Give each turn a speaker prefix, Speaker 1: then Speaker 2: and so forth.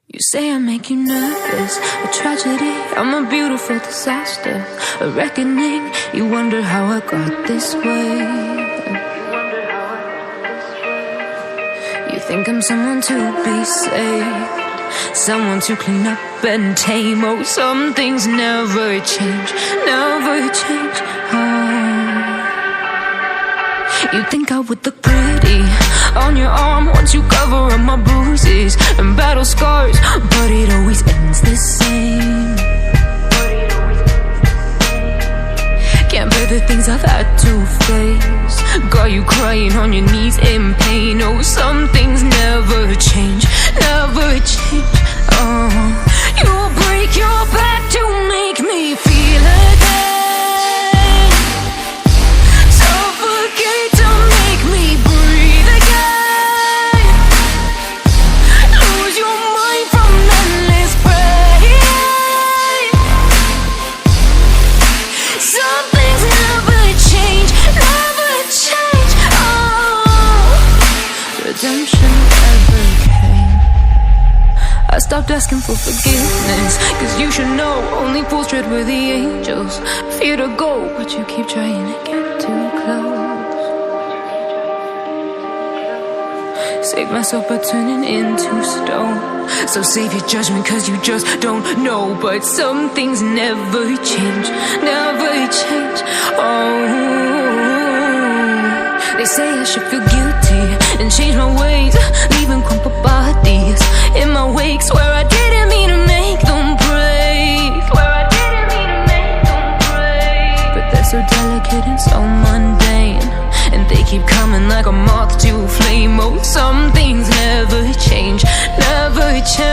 Speaker 1: You say I make you nervous, a tragedy, I'm a beautiful disaster, a reckoning. You wonder how I got this way. You think I'm someone to be saved, someone to clean up and tame. Oh, some things never change, never change. You think I would look pretty on your arm once you cover up my bruises and battle scars, but it always ends the same. Can't bear the things I've had to face, got you crying on your knees in pain. Oh, some things never change, never change. You'll break your back to make me feel again. I stopped asking for forgiveness, cause you should know only fools tread with the angels. Fear to go, but you keep trying to get too close. Save myself by turning into stone. So save your judgment cause you just don't know. But some things never change, never change. They say I should feel guilty and change my ways, leaving crumpled bodies in my wake. Swear I didn't mean to make them break, swear I didn't mean to make them break. But they're so delicate and so mundane, and they keep coming like a moth to a flame. Oh, some things never change, never change.